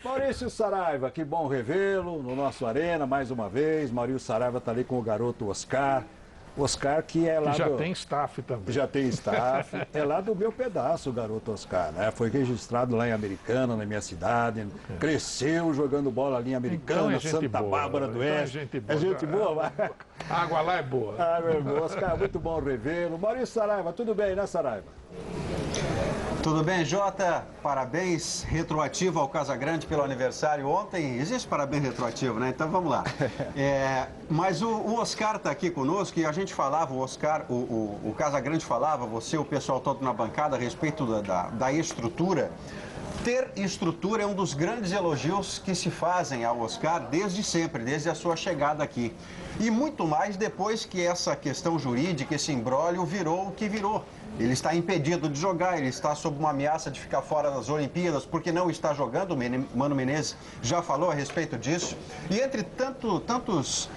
Maurício Saraiva, que bom revê-lo no nosso Arena mais uma vez. Maurício Saraiva está ali com o garoto Oscar. Oscar que é lá já do... tem staff também. Já tem staff. É lá do meu pedaço o garoto Oscar, né? Foi registrado lá em Americana, na minha cidade. Cresceu jogando bola ali em Americana, Então é gente Santa boa, Bárbara do então é Oeste. gente boa. É gente boa, vai? A água lá é boa. Ah, meu irmão, Oscar, muito bom revê-lo. Maurício Saraiva, tudo bem, né, Saraiva? Tudo bem, Jota? Parabéns retroativo ao Casagrande pelo aniversário ontem. Existe parabéns retroativo, né? Então vamos lá. Mas o Oscar está aqui conosco e a gente falava, o Oscar, o Casagrande falava, você, o pessoal todo na bancada, a respeito da estrutura. Ter estrutura é um dos grandes elogios que se fazem ao Oscar desde sempre, desde a sua chegada aqui. E muito mais depois que essa questão jurídica, esse imbróglio virou o que virou. Ele está impedido de jogar, ele está sob uma ameaça de ficar fora das Olimpíadas porque não está jogando, o Mano Menezes já falou a respeito disso. E entre tantas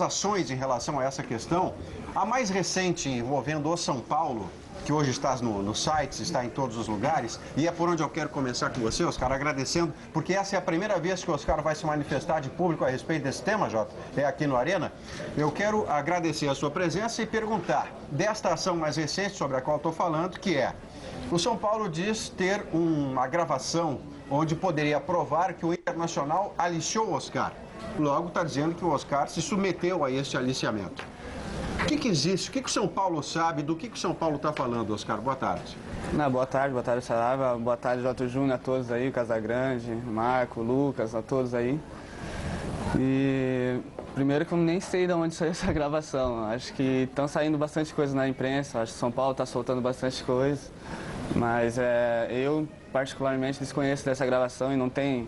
ações em relação a essa questão, a mais recente envolvendo o São Paulo, que hoje está nos sites, está em todos os lugares, e é por onde eu quero começar com você, Oscar, agradecendo, porque essa é a primeira vez que o Oscar vai se manifestar de público a respeito desse tema, Jota, é aqui no Arena. Eu quero agradecer a sua presença e perguntar desta ação mais recente sobre a qual estou falando, que é, o São Paulo diz ter uma gravação onde poderia provar que o Internacional aliciou o Oscar. Logo está dizendo que o Oscar se submeteu a este aliciamento. O que existe? O que o São Paulo sabe? Do que o São Paulo está falando, Oscar? Boa tarde. Boa tarde, Saraiva. Boa tarde, Jota Júnior, a todos aí, Casagrande, Marco, Lucas, a todos aí. E primeiro que eu nem sei de onde saiu essa gravação. Acho que estão saindo bastante coisa na imprensa, acho que São Paulo está soltando bastante coisa. Mas eu particularmente desconheço dessa gravação e não tem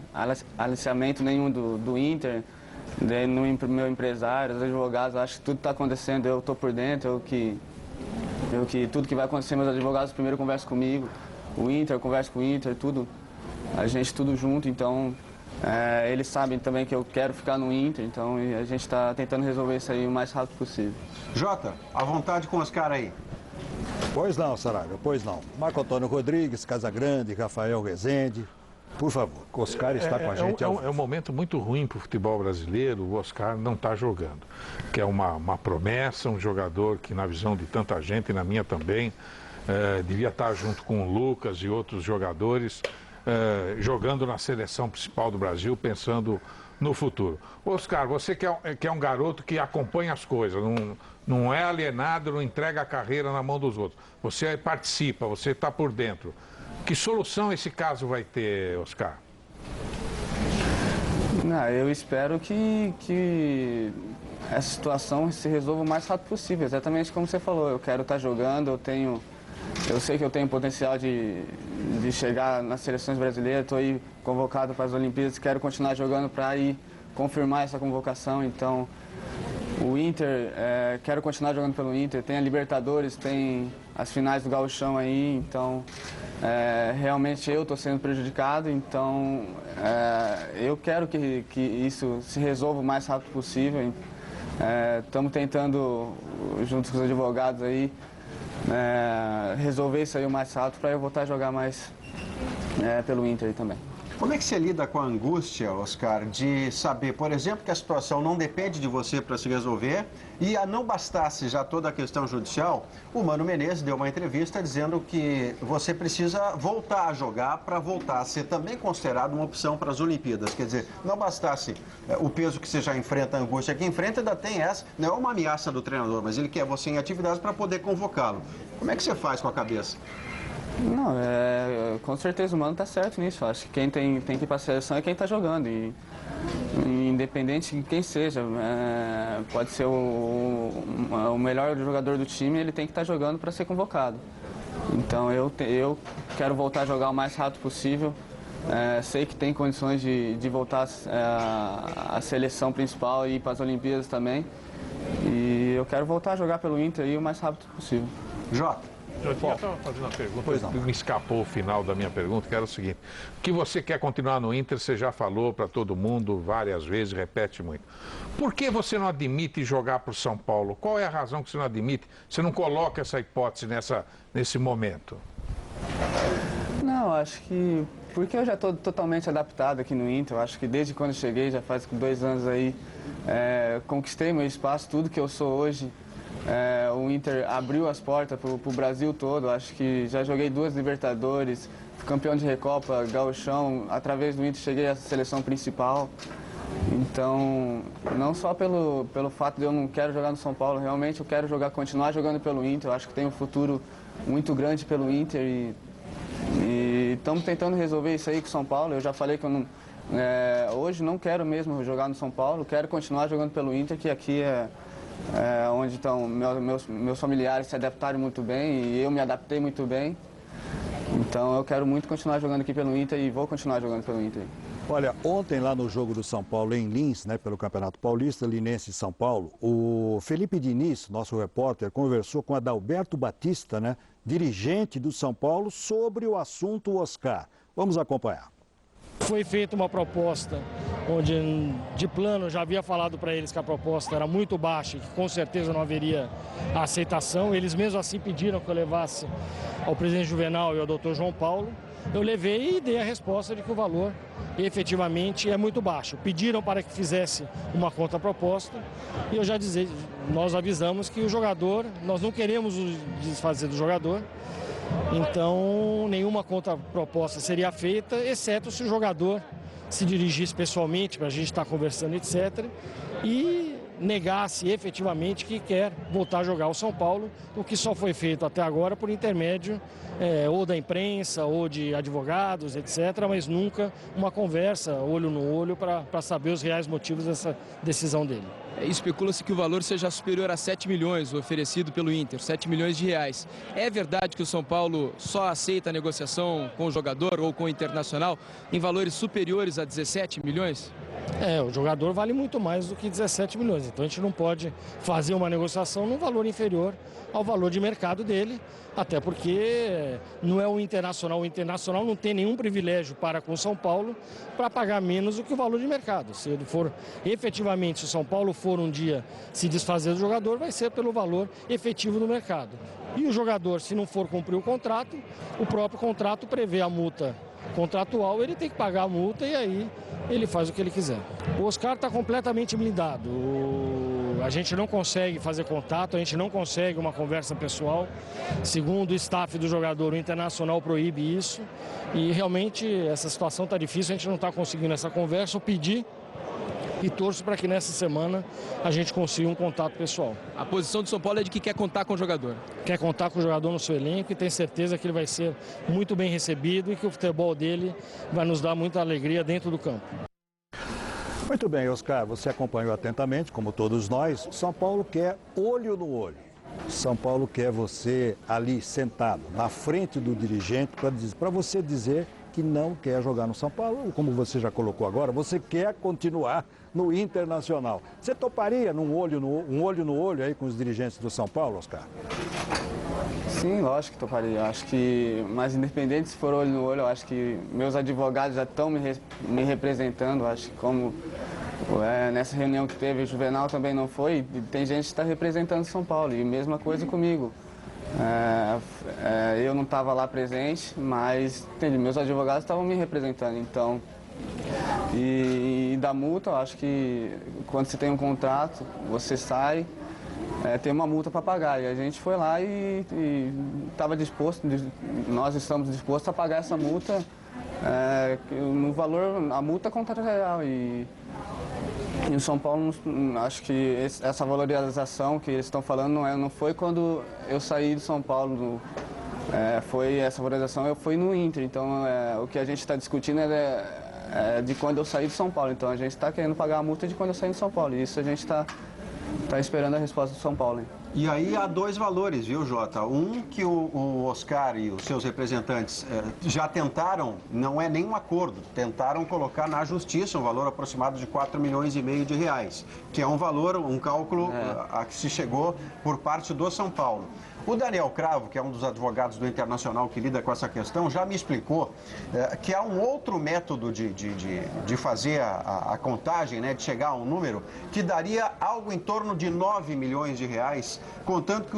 aliciamento nenhum do Inter. No meu empresário, os advogados, acho que tudo está acontecendo, eu estou por dentro, tudo que vai acontecer, meus advogados primeiro conversam comigo, o Inter, eu converso com o Inter, tudo, a gente tudo junto, então eles sabem também que eu quero ficar no Inter, então a gente está tentando resolver isso aí o mais rápido possível. Jota, à vontade com os caras aí. Pois não, Saraiva, pois não. Marco Antônio Rodrigues, Casagrande, Rafael Rezende. Por favor, o Oscar está com a gente. É um momento muito ruim para o futebol brasileiro, o Oscar não está jogando. Que é uma promessa, um jogador que na visão de tanta gente, e na minha também, devia estar junto com o Lucas e outros jogadores, jogando na seleção principal do Brasil, pensando no futuro. Oscar, você que é um garoto que acompanha as coisas, não é alienado, não entrega a carreira na mão dos outros. Você participa, você está por dentro. Que solução esse caso vai ter, Oscar? Eu espero que essa situação se resolva o mais rápido possível, exatamente como você falou. Eu quero estar jogando, eu sei que eu tenho potencial de chegar nas seleções brasileiras, estou aí convocado para as Olimpíadas, quero continuar jogando para ir confirmar essa convocação, então o Inter, quero continuar jogando pelo Inter, tem a Libertadores, tem as finais do Gauchão aí, então realmente eu estou sendo prejudicado, então eu quero que isso se resolva o mais rápido possível. Estamos tentando, junto com os advogados aí, resolver isso aí o mais rápido para eu voltar a jogar mais pelo Inter aí também. Como é que você lida com a angústia, Oscar, de saber, por exemplo, que a situação não depende de você para se resolver e não bastasse já toda a questão judicial, o Mano Menezes deu uma entrevista dizendo que você precisa voltar a jogar para voltar a ser também considerado uma opção para as Olimpíadas. Quer dizer, não bastasse o peso que você já enfrenta, a angústia que enfrenta, ainda tem essa, não é uma ameaça do treinador, mas ele quer você em atividades para poder convocá-lo. Como é que você faz com a cabeça? Não, com certeza o Mano está certo nisso. Acho que quem tem que ir para a seleção é quem está jogando. E independente de quem seja, pode ser o melhor jogador do time, ele tem que estar jogando para ser convocado. Então eu quero voltar a jogar o mais rápido possível. Sei que tem condições de voltar à seleção principal e ir para as Olimpíadas também. E eu quero voltar a jogar pelo Inter aí o mais rápido possível. Jota. Eu estava fazendo uma pergunta, me escapou o final da minha pergunta, que era o seguinte: que você quer continuar no Inter, você já falou para todo mundo várias vezes, repete muito. Por que você não admite jogar para o São Paulo? Qual é a razão que você não admite? Você não coloca essa hipótese nesse momento? Não, acho que Porque eu já estou totalmente adaptado aqui no Inter. Eu acho que desde quando cheguei, já faz 2 anos aí, conquistei meu espaço, tudo que eu sou hoje. O Inter abriu as portas para o Brasil todo. Eu acho que já joguei 2 Libertadores, fui campeão de Recopa, Gauchão. Através do Inter cheguei à seleção principal. Então, não só pelo fato de eu não quero jogar no São Paulo, realmente eu quero continuar jogando pelo Inter. Eu acho que tem um futuro muito grande pelo Inter e estamos tentando resolver isso aí com o São Paulo. Eu já falei que eu não, hoje não quero mesmo jogar no São Paulo, quero continuar jogando pelo Inter, que aqui é onde estão meus familiares se adaptaram muito bem e eu me adaptei muito bem. Então eu quero muito continuar jogando aqui pelo Inter e vou continuar jogando pelo Inter. Olha, ontem lá no jogo do São Paulo em Lins, né, pelo Campeonato Paulista, Linense e São Paulo, o Felipe Diniz, nosso repórter, conversou com Adalberto Batista, né, dirigente do São Paulo, sobre o assunto Oscar. Vamos acompanhar. Foi feita uma proposta onde, de plano, eu já havia falado para eles que a proposta era muito baixa e que com certeza não haveria aceitação. Eles mesmo assim pediram que eu levasse ao presidente Juvenal e ao doutor João Paulo. Eu levei e dei a resposta de que o valor efetivamente é muito baixo. Pediram para que fizesse uma contraproposta e eu já disse, nós avisamos que o jogador, nós não queremos desfazer do jogador, então nenhuma contraproposta seria feita, exceto se o jogador se dirigisse pessoalmente para a gente estar conversando, etc. E negasse efetivamente que quer voltar a jogar o São Paulo, o que só foi feito até agora por intermédio ou da imprensa ou de advogados, etc., mas nunca uma conversa olho no olho para saber os reais motivos dessa decisão dele. Especula-se que o valor seja superior a 7 milhões oferecido pelo Inter, 7 milhões de reais. É verdade que o São Paulo só aceita a negociação com o jogador ou com o Internacional em valores superiores a 17 milhões? O jogador vale muito mais do que 17 milhões, então a gente não pode fazer uma negociação num valor inferior ao valor de mercado dele, até porque não é o Internacional não tem nenhum privilégio para com o São Paulo para pagar menos do que o valor de mercado. Se ele for efetivamente, se o São Paulo for um dia se desfazer do jogador, vai ser pelo valor efetivo do mercado. E o jogador, se não for cumprir o contrato, o próprio contrato prevê a multa contratual, ele tem que pagar a multa e aí ele faz o que ele quiser. O Oscar está completamente blindado. A gente não consegue fazer contato, a gente não consegue uma conversa pessoal. Segundo o staff do jogador, o Internacional proíbe isso. E realmente essa situação está difícil, a gente não está conseguindo essa conversa. Eu pedi e torço para que nessa semana a gente consiga um contato pessoal. A posição do São Paulo é de que quer contar com o jogador. Quer contar com o jogador no seu elenco e tem certeza que ele vai ser muito bem recebido e que o futebol dele vai nos dar muita alegria dentro do campo. Muito bem, Oscar, você acompanhou atentamente, como todos nós. São Paulo quer olho no olho. São Paulo quer você ali sentado, na frente do dirigente, para você dizer que não quer jogar no São Paulo, como você já colocou agora, você quer continuar no Internacional. Você toparia um olho no olho aí com os dirigentes do São Paulo, Oscar? Sim, lógico que toparia. Acho que, mas independente se for olho no olho, eu acho que meus advogados já estão me representando. Acho que como nessa reunião que teve, o Juvenal também não foi, e tem gente que está representando São Paulo, e mesma coisa comigo. Eu não estava lá presente, mas meus advogados estavam me representando, então. E da multa, eu acho que quando você tem um contrato, você sai, tem uma multa para pagar. E a gente foi lá e estava disposto, nós estamos dispostos a pagar essa multa no valor, a multa contratual. E o São Paulo, acho que essa valorização que eles estão falando não foi quando eu saí do São Paulo, foi essa valorização, eu fui no Inter. Então, o que a gente está discutindo é de quando eu saí do São Paulo. Então, a gente está querendo pagar a multa de quando eu saí do São Paulo. E isso a gente está esperando a resposta do São Paulo. Hein? E aí há 2 valores, viu, Jota? Um que o Oscar e os seus representantes já tentaram, não é nenhum acordo, tentaram colocar na justiça um valor aproximado de 4,5 milhões de reais, que é um valor, um cálculo a que se chegou por parte do São Paulo. O Daniel Cravo, que é um dos advogados do Internacional que lida com essa questão, já me explicou que há um outro método de fazer a contagem, né, de chegar a um número, que daria algo em torno de 9 milhões de reais, contando que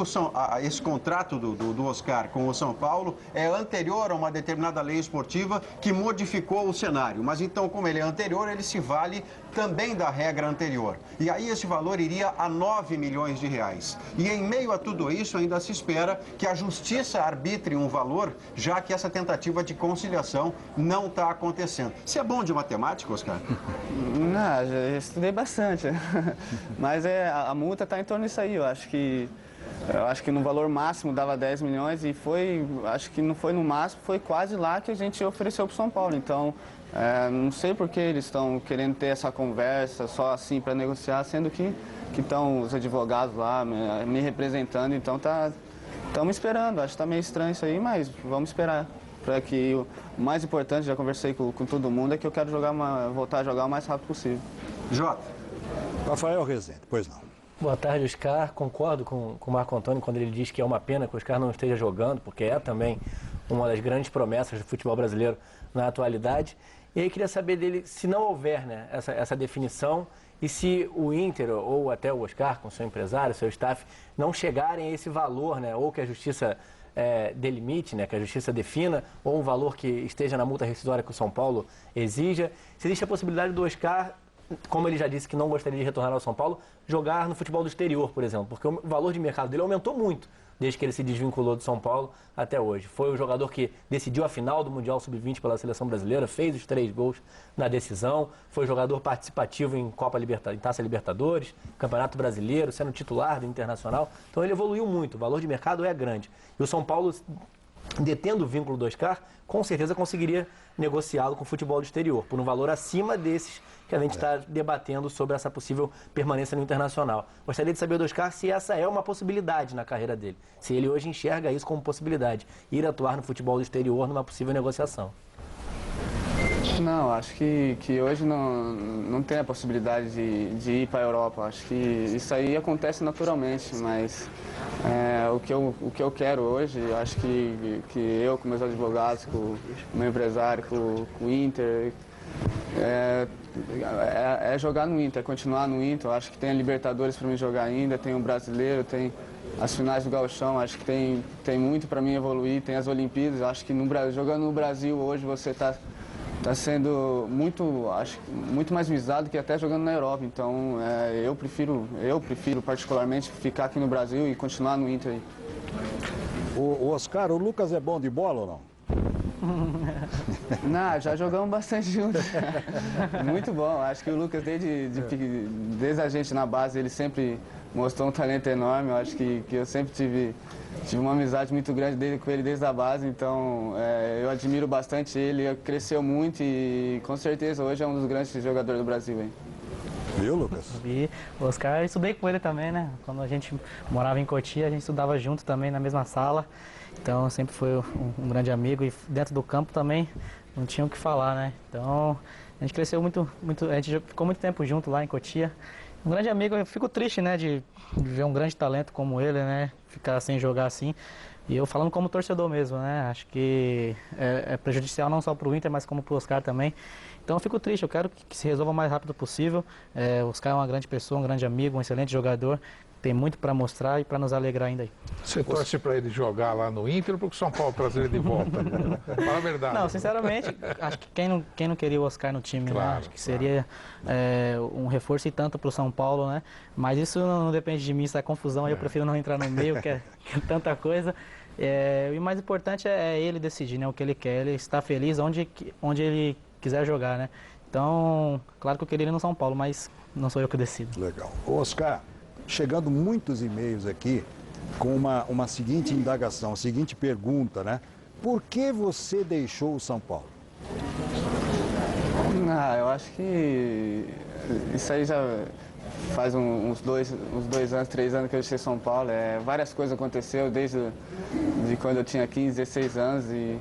esse contrato do Oscar com o São Paulo é anterior a uma determinada lei esportiva que modificou o cenário. Mas então, como ele é anterior, ele se vale também da regra anterior. E aí esse valor iria a 9 milhões de reais. E em meio a tudo isso, ainda se espera que a justiça arbitre um valor, já que essa tentativa de conciliação não está acontecendo. Você é bom de matemática, Oscar? Não, já estudei bastante. Mas a multa está em torno disso aí. Eu acho que no valor máximo dava 10 milhões e acho que não foi no máximo, foi quase lá que a gente ofereceu para o São Paulo. Então, não sei por que eles estão querendo ter essa conversa só assim para negociar, sendo que estão os advogados lá me representando. Então, estamos esperando. Acho que está meio estranho isso aí, mas vamos esperar. Para que o mais importante, já conversei com todo mundo, é que eu quero voltar a jogar o mais rápido possível. Jota. Rafael Rezende, pois não. Boa tarde, Oscar. Concordo com o Marco Antônio quando ele diz que é uma pena que o Oscar não esteja jogando, porque é também uma das grandes promessas do futebol brasileiro na atualidade. E aí queria saber dele, se não houver, né, essa definição, e se o Inter ou até o Oscar, com seu empresário, seu staff, não chegarem a esse valor, né, ou que a Justiça delimite, né, que a Justiça defina, ou um valor que esteja na multa rescisória que o São Paulo exija, se existe a possibilidade do Oscar, como ele já disse que não gostaria de retornar ao São Paulo, jogar no futebol do exterior, por exemplo, porque o valor de mercado dele aumentou muito desde que ele se desvinculou do São Paulo até hoje. Foi o jogador que decidiu a final do Mundial Sub-20 pela Seleção Brasileira, fez os 3 gols na decisão, foi jogador participativo em em Taça Libertadores, Campeonato Brasileiro, sendo titular do Internacional. Então ele evoluiu muito, o valor de mercado é grande. E o São Paulo, detendo o vínculo do Oscar, com certeza conseguiria negociá-lo com o futebol do exterior, por um valor acima desses que a gente está debatendo sobre essa possível permanência no Internacional. Gostaria de saber do Oscar se essa é uma possibilidade na carreira dele, se ele hoje enxerga isso como possibilidade, ir atuar no futebol do exterior numa possível negociação. Não, acho que hoje não tem a possibilidade de ir para a Europa. Acho que isso aí acontece naturalmente, mas o que eu quero hoje, acho que eu com meus advogados, com o meu empresário, com o Inter, é jogar no Inter, é continuar no Inter. Eu acho que tem a Libertadores para mim jogar ainda, tem o Brasileiro, tem as finais do Gauchão. Acho que tem muito para mim evoluir, tem as Olimpíadas. Acho que jogando no Brasil hoje você está sendo muito mais visado que até jogando na Europa. Então, eu prefiro particularmente ficar aqui no Brasil e continuar no Inter. O Oscar, o Lucas é bom de bola ou não? Não, já jogamos bastante juntos. Muito bom. Acho que o Lucas, desde a gente na base, ele sempre mostrou um talento enorme. Eu acho que eu sempre tive uma amizade muito grande com ele desde a base. Então, eu admiro bastante ele. Ele cresceu muito e, com certeza, hoje é um dos grandes jogadores do Brasil. Hein? Viu, Lucas? E o Oscar, eu estudei com ele também, né? Quando a gente morava em Cotia, a gente estudava junto também na mesma sala. Então, sempre foi um grande amigo e dentro do campo também não tinha o que falar, né? Então, a gente cresceu muito, a gente ficou muito tempo junto lá em Cotia. Um grande amigo, eu fico triste, né, de ver um grande talento como ele, né, ficar sem jogar assim. E eu falando como torcedor mesmo, né, acho que é prejudicial não só para o Inter, mas como para o Oscar também. Então eu fico triste, eu quero que se resolva o mais rápido possível. O Oscar é uma grande pessoa, um grande amigo, um excelente jogador. Tem muito para mostrar e para nos alegrar ainda aí. Você torce para ele jogar lá no Inter ou para o São Paulo trazer ele de volta? Fala a verdade. Não, sinceramente, acho que quem não queria o Oscar no time, claro, né? Acho que seria um reforço e tanto para o São Paulo, né? Mas isso não depende de mim, isso é confusão, aí eu prefiro não entrar no meio, que é tanta coisa. E o mais importante é ele decidir, né? O que ele quer, ele está feliz onde ele quiser jogar, né? Então, claro que eu queria ele no São Paulo, mas não sou eu que decido. Legal. Oscar, chegando muitos e-mails aqui com uma seguinte indagação, a seguinte pergunta, né? Por que você deixou o São Paulo? Eu acho que isso aí já faz uns 2 anos, 3 anos que eu deixei São Paulo. Várias coisas aconteceram desde quando eu tinha 15, 16 anos e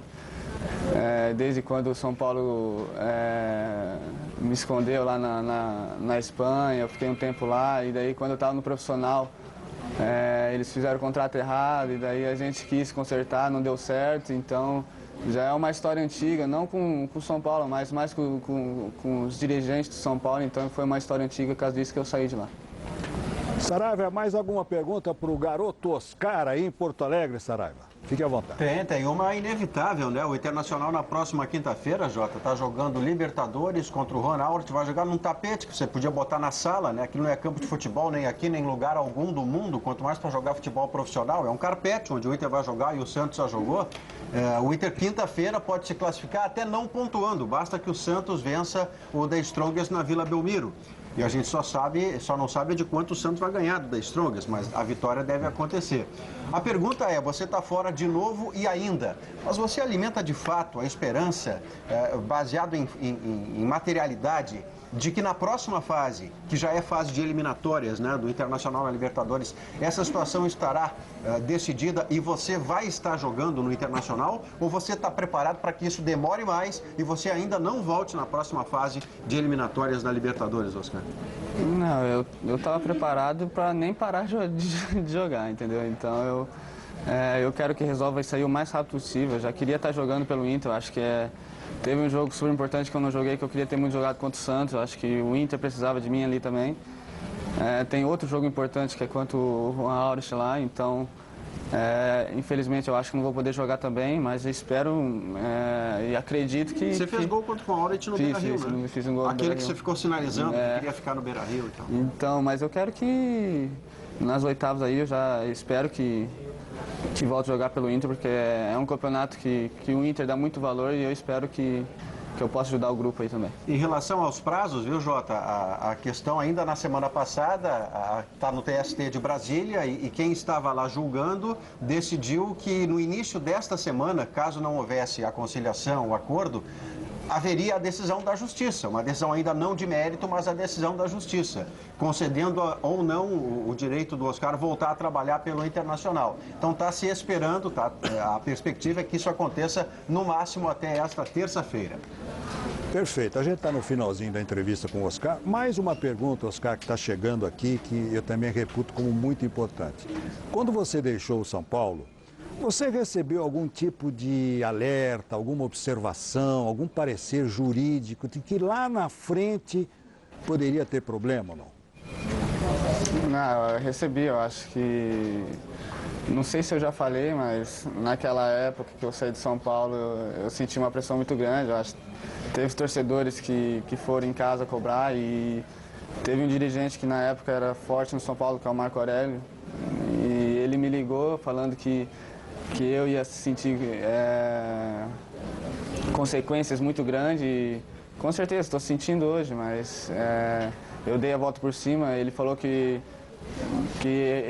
desde quando o São Paulo me escondeu lá na Espanha, eu fiquei um tempo lá e daí quando eu estava no profissional eles fizeram o contrato errado e daí a gente quis consertar, não deu certo, então já é uma história antiga, não com o São Paulo, mas mais com os dirigentes do São Paulo, então foi uma história antiga, por causa disso que eu saí de lá. Saraiva, mais alguma pergunta para o garoto Oscar aí em Porto Alegre, Saraiva? Fique à vontade. Tem uma inevitável, né? O Internacional na próxima quinta-feira, Jota, tá jogando Libertadores contra o Ronaldo, vai jogar num tapete que você podia botar na sala, né? Aquilo não é campo de futebol nem aqui, nem em lugar algum do mundo, quanto mais para jogar futebol profissional. É um carpete onde o Inter vai jogar e o Santos já jogou. O Inter quinta-feira pode se classificar até não pontuando, basta que o Santos vença o The Strongest na Vila Belmiro. E a gente só não sabe de quanto o Santos vai ganhar do The Strongest, mas a vitória deve acontecer. A pergunta é, você está fora de novo e ainda, mas você alimenta de fato a esperança, baseado em materialidade, de que na próxima fase, que já é fase de eliminatórias, né, do Internacional na Libertadores, essa situação estará decidida e você vai estar jogando no Internacional? Ou você está preparado para que isso demore mais e você ainda não volte na próxima fase de eliminatórias da Libertadores, Oscar? Não, eu estava preparado para nem parar de jogar, entendeu? Então eu quero que resolva isso aí o mais rápido possível. Eu já queria estar jogando pelo Inter, eu acho que teve um jogo super importante que eu não joguei, que eu queria ter muito jogado contra o Santos. Eu acho que o Inter precisava de mim ali também. Tem outro jogo importante que é contra o Juan Aurich lá, então infelizmente eu acho que não vou poder jogar também, mas eu espero e acredito que... Você fez gol contra o Juan Aurich no Beira-Rio, né? Fiz um gol no Aquele que Beira-Rio. você ficou sinalizando que queria ficar no Beira-Rio e tal. Então, mas eu quero que nas oitavas aí eu já espero que volte a jogar pelo Inter, porque é um campeonato que o Inter dá muito valor e eu espero que eu possa ajudar o grupo aí também. Em relação aos prazos, viu, Jota? A questão ainda na semana passada está no TST de Brasília e quem estava lá julgando decidiu que no início desta semana, caso não houvesse a conciliação, o acordo, haveria a decisão da Justiça, uma decisão ainda não de mérito, mas a decisão da Justiça, concedendo ou não o direito do Oscar voltar a trabalhar pelo Internacional. Então está se esperando, a perspectiva é que isso aconteça no máximo até esta terça-feira. Perfeito. A gente está no finalzinho da entrevista com o Oscar. Mais uma pergunta, Oscar, que está chegando aqui, que eu também reputo como muito importante. Quando você deixou o São Paulo, você recebeu algum tipo de alerta, alguma observação, algum parecer jurídico de que lá na frente poderia ter problema ou não? Não, eu recebi, eu acho que... Não sei se eu já falei, mas naquela época que eu saí de São Paulo, eu senti uma pressão muito grande. Eu acho que teve torcedores que foram em casa cobrar e teve um dirigente que na época era forte no São Paulo, que é o Marco Aurélio, e ele me ligou falando que eu ia sentir consequências muito grandes e com certeza estou sentindo hoje, mas eu dei a volta por cima. Ele falou que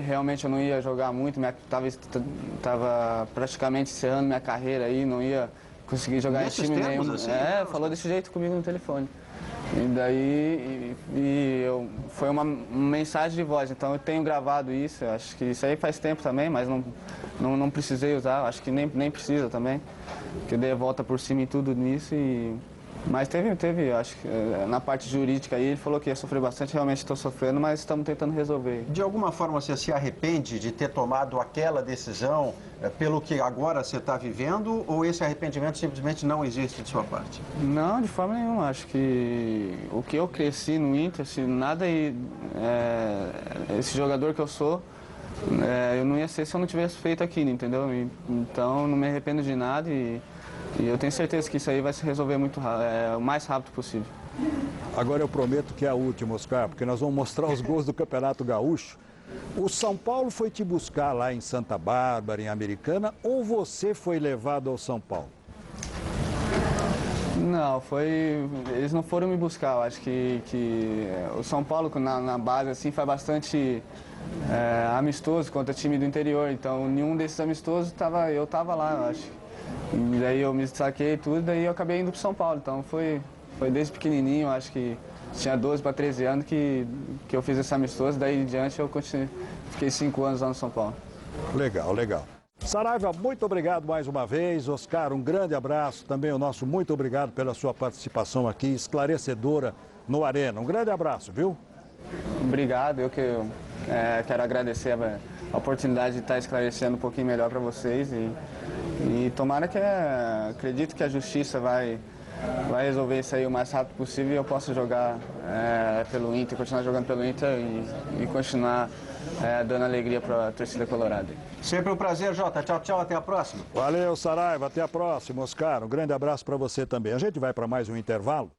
realmente eu não ia jogar muito, estava praticamente encerrando minha carreira aí, não ia conseguir jogar em time nenhum. Assim, falou desse jeito comigo no telefone. E daí foi uma mensagem de voz, então eu tenho gravado isso. Eu acho que isso aí faz tempo também, mas não precisei usar, acho que nem precisa também, porque eu dei a volta por cima em tudo nisso. Mas teve, acho que na parte jurídica aí, ele falou que ia sofrer bastante, realmente estou sofrendo, mas estamos tentando resolver. De alguma forma você se arrepende de ter tomado aquela decisão pelo que agora você está vivendo, ou esse arrependimento simplesmente não existe de sua parte? Não, de forma nenhuma. Acho que o que eu cresci no Inter, se nada esse jogador que eu sou, eu não ia ser se eu não tivesse feito aquilo, entendeu? Então não me arrependo de nada e eu tenho certeza que isso aí vai se resolver o mais rápido possível. Agora eu prometo que é a última, Oscar, porque nós vamos mostrar os gols do Campeonato Gaúcho. O São Paulo foi te buscar lá em Santa Bárbara, em Americana, ou você foi levado ao São Paulo? Não, eles não foram me buscar. Eu acho que o São Paulo na base assim faz bastante amistoso contra time do interior. Então nenhum desses amistosos eu estava lá, eu acho. E daí eu me destaquei e tudo, daí eu acabei indo para São Paulo. Então foi desde pequenininho, acho que tinha 12 para 13 anos que eu fiz esse amistoso, daí em diante eu fiquei 5 anos lá no São Paulo. Legal, legal. Saraiva, muito obrigado mais uma vez. Oscar, um grande abraço. Também o nosso muito obrigado pela sua participação aqui, esclarecedora no Arena. Um grande abraço, viu? Obrigado, eu quero agradecer a oportunidade de estar esclarecendo um pouquinho melhor para vocês e tomara que, acredito que a justiça vai resolver isso aí o mais rápido possível e eu possa jogar pelo Inter, continuar jogando pelo Inter e continuar dando alegria para a torcida colorada. Sempre um prazer, Jota. Tchau, tchau. Até a próxima. Valeu, Saraiva. Até a próxima, Oscar. Um grande abraço para você também. A gente vai para mais um intervalo.